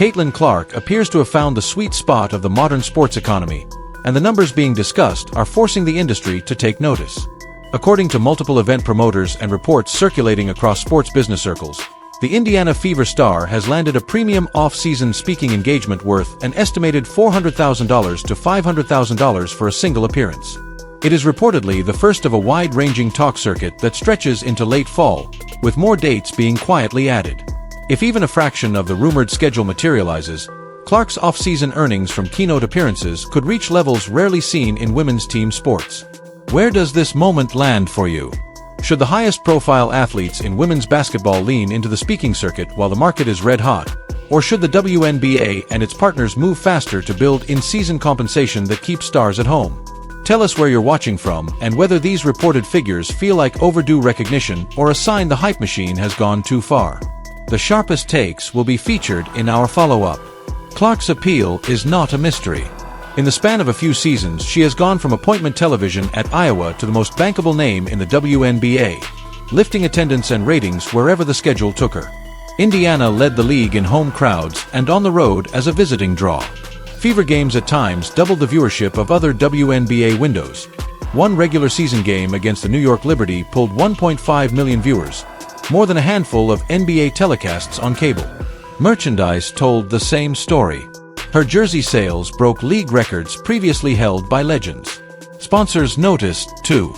Caitlin Clark appears to have found the sweet spot of the modern sports economy, and the numbers being discussed are forcing the industry to take notice. According to multiple event promoters and reports circulating across sports business circles, the Indiana Fever star has landed a premium off-season speaking engagement worth an estimated $400,000 to $500,000 for a single appearance. It is reportedly the first of a wide-ranging talk circuit that stretches into late fall, with more dates being quietly added. If even a fraction of the rumored schedule materializes, Clark's off-season earnings from keynote appearances could reach levels rarely seen in women's team sports. Where does this moment land for you? Should the highest-profile athletes in women's basketball lean into the speaking circuit while the market is red-hot? Or should the WNBA and its partners move faster to build in-season compensation that keeps stars at home? Tell us where you're watching from and whether these reported figures feel like overdue recognition or a sign the hype machine has gone too far. The sharpest takes will be featured in our follow-up. Clark's appeal is not a mystery. In the span of a few seasons, she has gone from appointment television at Iowa to the most bankable name in the WNBA, lifting attendance and ratings wherever the schedule took her. Indiana led the league in home crowds and on the road as a visiting draw. Fever games at times doubled the viewership of other WNBA windows. One regular season game against the New York Liberty pulled 1.5 million viewers, more than a handful of NBA telecasts on cable. Merchandise told the same story. Her jersey sales broke league records previously held by legends. Sponsors noticed, too.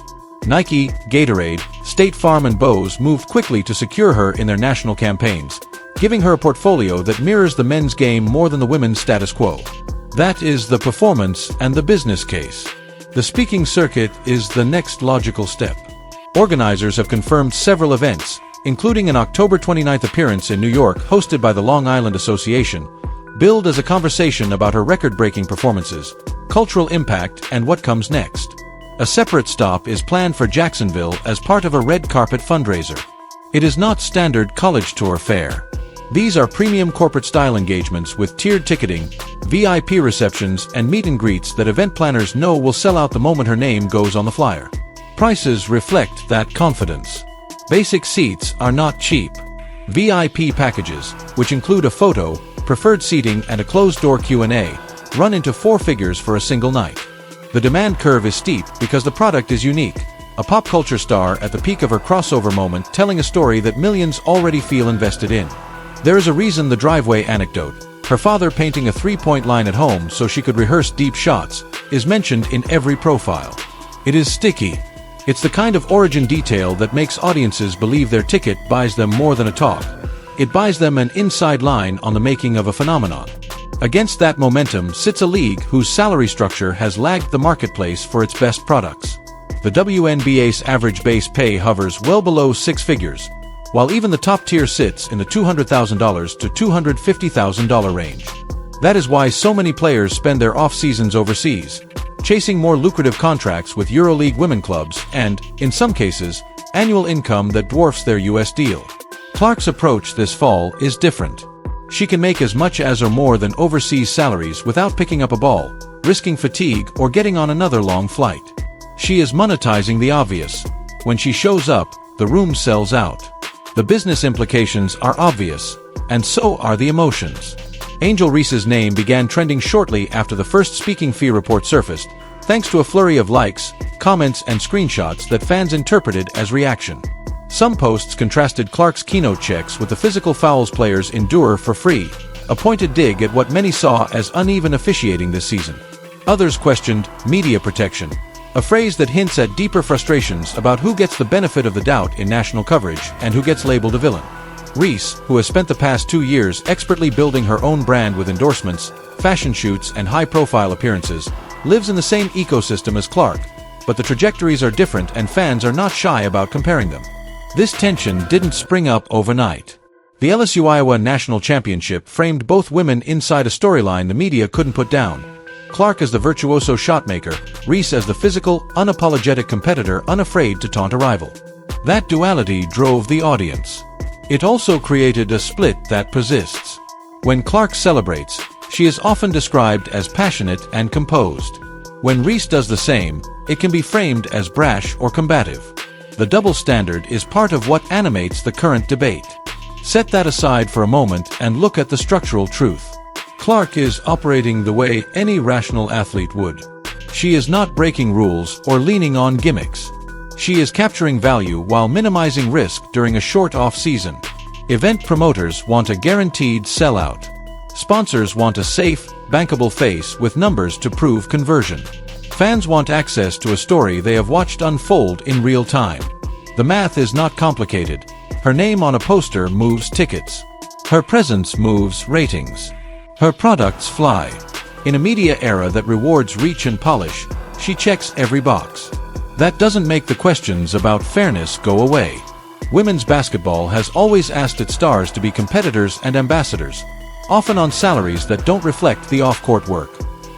Nike, Gatorade, State Farm and Bose moved quickly to secure her in their national campaigns, giving her a portfolio that mirrors the men's game more than the women's status quo. That is the performance and the business case. The speaking circuit is the next logical step. Organizers have confirmed several events, including an October 29th appearance in New York hosted by the Long Island Association, billed as a conversation about her record-breaking performances, cultural impact, and what comes next. A separate stop is planned for Jacksonville as part of a red carpet fundraiser. It is not standard college tour fare. These are premium corporate-style engagements with tiered ticketing, VIP receptions, and meet and greets that event planners know will sell out the moment her name goes on the flyer. Prices reflect that confidence. Basic seats are not cheap. VIP packages, which include a photo, preferred seating, and a closed-door Q&A, run into four figures for a single night. The demand curve is steep because the product is unique, a pop culture star at the peak of her crossover moment telling a story that millions already feel invested in. There is a reason the driveway anecdote, her father painting a three-point line at home so she could rehearse deep shots, is mentioned in every profile. It is sticky. It's the kind of origin detail that makes audiences believe their ticket buys them more than a talk. It buys them an inside line on the making of a phenomenon. Against that momentum sits a league whose salary structure has lagged the marketplace for its best products. The WNBA's average base pay hovers well below six figures, while even the top tier sits in the $200,000 to $250,000 range. That is why so many players spend their off-seasons overseas, chasing more lucrative contracts with EuroLeague women clubs and, in some cases, annual income that dwarfs their US deal. Clark's approach this fall is different. She can make as much as or more than overseas salaries without picking up a ball, risking fatigue, or getting on another long flight. She is monetizing the obvious. When she shows up, the room sells out. The business implications are obvious, and so are the emotions. Angel Reese's name began trending shortly after the first speaking fee report surfaced, thanks to a flurry of likes, comments, and screenshots that fans interpreted as reaction. Some posts contrasted Clark's keynote checks with the physical fouls players endure for free, a pointed dig at what many saw as uneven officiating this season. Others questioned media protection, a phrase that hints at deeper frustrations about who gets the benefit of the doubt in national coverage and who gets labeled a villain. Reese, who has spent the past 2 years expertly building her own brand with endorsements, fashion shoots, and high-profile appearances, lives in the same ecosystem as Clark, but the trajectories are different and fans are not shy about comparing them. This tension didn't spring up overnight. The LSU-Iowa National Championship framed both women inside a storyline the media couldn't put down. Clark as the virtuoso shotmaker, Reese as the physical, unapologetic competitor unafraid to taunt a rival. That duality drove the audience. It also created a split that persists. When Clark celebrates, she is often described as passionate and composed. When Reese does the same, it can be framed as brash or combative. The double standard is part of what animates the current debate. Set that aside for a moment and look at the structural truth. Clark is operating the way any rational athlete would. She is not breaking rules or leaning on gimmicks. She is capturing value while minimizing risk during a short off-season. Event promoters want a guaranteed sellout. Sponsors want a safe, bankable face with numbers to prove conversion. Fans want access to a story they have watched unfold in real time. The math is not complicated. Her name on a poster moves tickets. Her presence moves ratings. Her products fly. In a media era that rewards reach and polish, she checks every box. That doesn't make the questions about fairness go away. Women's basketball has always asked its stars to be competitors and ambassadors, often on salaries that don't reflect the off-court work.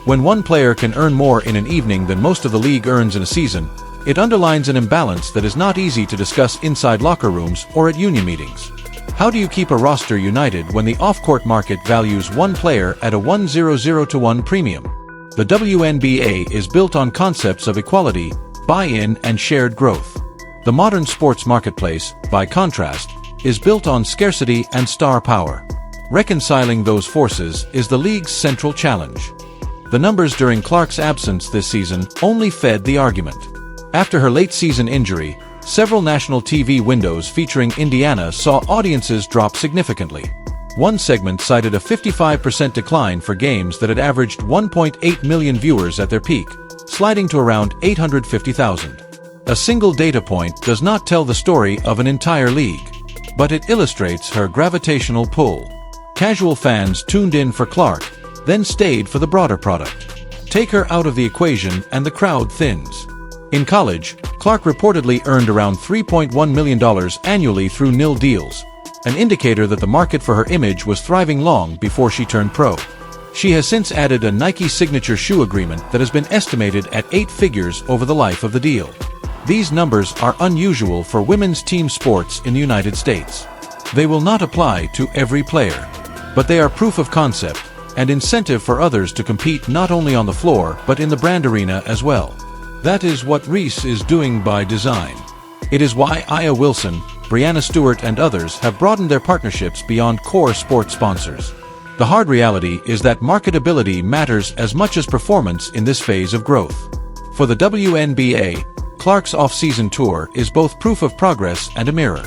When one player can earn more in an evening than most of the league earns in a season, it underlines an imbalance that is not easy to discuss inside locker rooms or at union meetings. How do you keep a roster united when the off-court market values one player at a 100-to-1 premium? The WNBA is built on concepts of equality, buy-in, and shared growth. The modern sports marketplace, by contrast, is built on scarcity and star power. Reconciling those forces is the league's central challenge. The numbers during Clark's absence this season only fed the argument. After her late-season injury, several national TV windows featuring Indiana saw audiences drop significantly. One segment cited a 55% decline for games that had averaged 1.8 million viewers at their peak, sliding to around 850,000. A single data point does not tell the story of an entire league, but it illustrates her gravitational pull. Casual fans tuned in for Clark, then stayed for the broader product. Take her out of the equation and the crowd thins. In college, Clark reportedly earned around $3.1 million annually through nil deals, an indicator that the market for her image was thriving long before she turned pro. She has since added a Nike signature shoe agreement that has been estimated at 8 figures over the life of the deal. These numbers are unusual for women's team sports in the United States. They will not apply to every player, but they are proof of concept and incentive for others to compete not only on the floor but in the brand arena as well. That is what Reese is doing by design. It is why Aya Wilson, Brianna Stewart, and others have broadened their partnerships beyond core sports sponsors. The hard reality is that marketability matters as much as performance in this phase of growth. For the WNBA, Clark's off-season tour is both proof of progress and a mirror.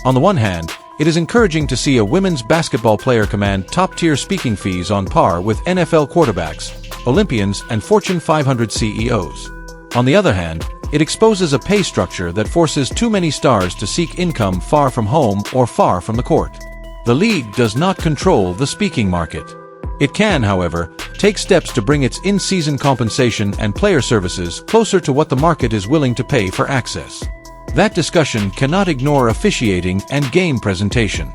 On the one hand, it is encouraging to see a women's basketball player command top-tier speaking fees on par with NFL quarterbacks, Olympians, and Fortune 500 CEOs. On the other hand, it exposes a pay structure that forces too many stars to seek income far from home or far from the court. The league does not control the speaking market. It can, however, take steps to bring its in-season compensation and player services closer to what the market is willing to pay for access. That discussion cannot ignore officiating and game presentation.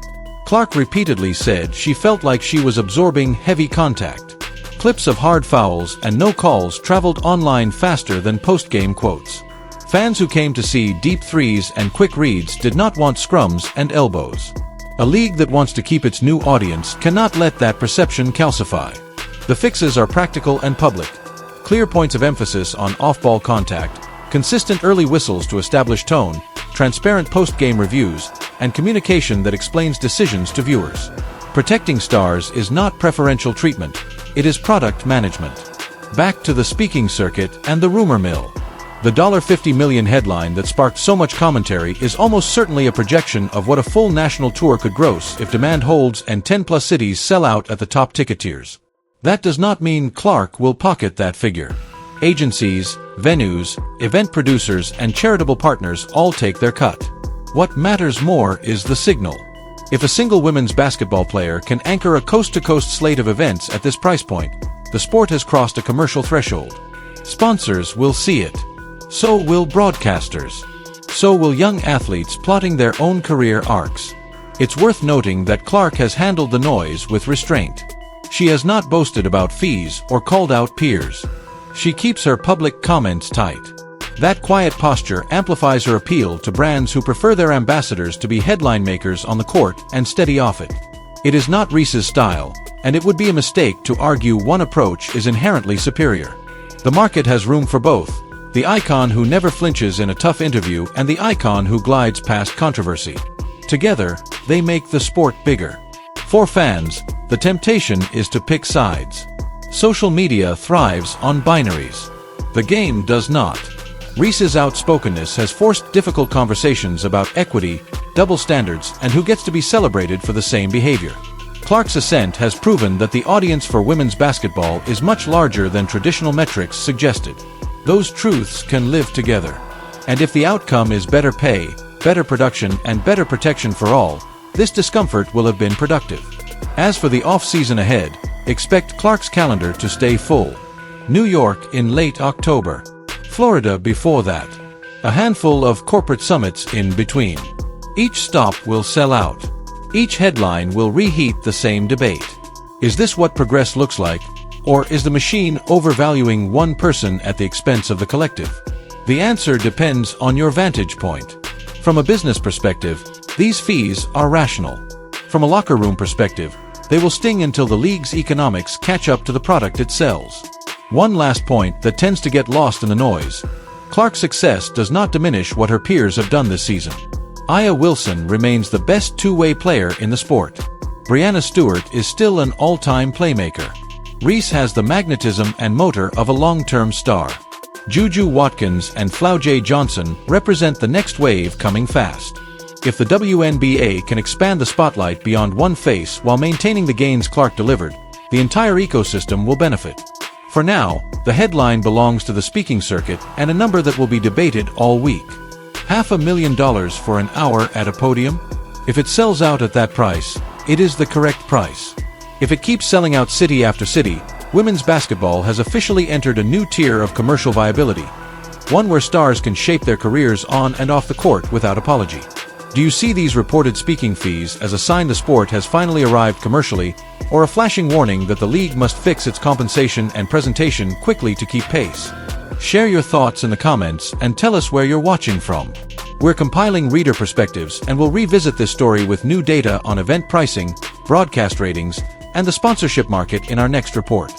Clark repeatedly said she felt like she was absorbing heavy contact. Clips of hard fouls and no calls traveled online faster than post-game quotes. Fans who came to see deep threes and quick reads did not want scrums and elbows. A league that wants to keep its new audience cannot let that perception calcify. The fixes are practical and public. Clear points of emphasis on off-ball contact, consistent early whistles to establish tone, transparent post-game reviews, and communication that explains decisions to viewers. Protecting stars is not preferential treatment, it is product management. Back to the speaking circuit and the rumor mill. The $50 million headline that sparked so much commentary is almost certainly a projection of what a full national tour could gross if demand holds and 10+ cities sell out at the top ticket tiers. That does not mean Clark will pocket that figure. Agencies, venues, event producers, and charitable partners all take their cut. What matters more is the signal. If a single women's basketball player can anchor a coast-to-coast slate of events at this price point, the sport has crossed a commercial threshold. Sponsors will see it. So will broadcasters. So will young athletes plotting their own career arcs. It's worth noting that Clark has handled the noise with restraint. She has not boasted about fees or called out peers. She keeps her public comments tight. That quiet posture amplifies her appeal to brands who prefer their ambassadors to be headline makers on the court and steady off it. It is not Reese's style, and it would be a mistake to argue one approach is inherently superior. The market has room for both. The icon who never flinches in a tough interview and the icon who glides past controversy. Together, they make the sport bigger. For fans, the temptation is to pick sides. Social media thrives on binaries. The game does not. Reese's outspokenness has forced difficult conversations about equity, double standards, and who gets to be celebrated for the same behavior. Clark's ascent has proven that the audience for women's basketball is much larger than traditional metrics suggested. Those truths can live together. And if the outcome is better pay, better production, and better protection for all, this discomfort will have been productive. As for the off-season ahead, expect Clark's calendar to stay full. New York in late October. Florida before that. A handful of corporate summits in between. Each stop will sell out. Each headline will reheat the same debate. Is this what progress looks like? Or is the machine overvaluing one person at the expense of the collective? The answer depends on your vantage point. From a business perspective, these fees are rational. From a locker room perspective, they will sting until the league's economics catch up to the product it sells. One last point that tends to get lost in the noise. Clark's success does not diminish what her peers have done this season. Aya Wilson remains the best two-way player in the sport. Breanna Stewart is still an all-time playmaker. Reese has the magnetism and motor of a long-term star. Juju Watkins and Flau'jae Johnson represent the next wave coming fast. If the WNBA can expand the spotlight beyond one face while maintaining the gains Clark delivered, the entire ecosystem will benefit. For now, the headline belongs to the speaking circuit and a number that will be debated all week. $500,000 for an hour at a podium? If it sells out at that price, it is the correct price. If it keeps selling out city after city, women's basketball has officially entered a new tier of commercial viability. One where stars can shape their careers on and off the court without apology. Do you see these reported speaking fees as a sign the sport has finally arrived commercially, or a flashing warning that the league must fix its compensation and presentation quickly to keep pace? Share your thoughts in the comments and tell us where you're watching from. We're compiling reader perspectives and will revisit this story with new data on event pricing, broadcast ratings, and the sponsorship market in our next report.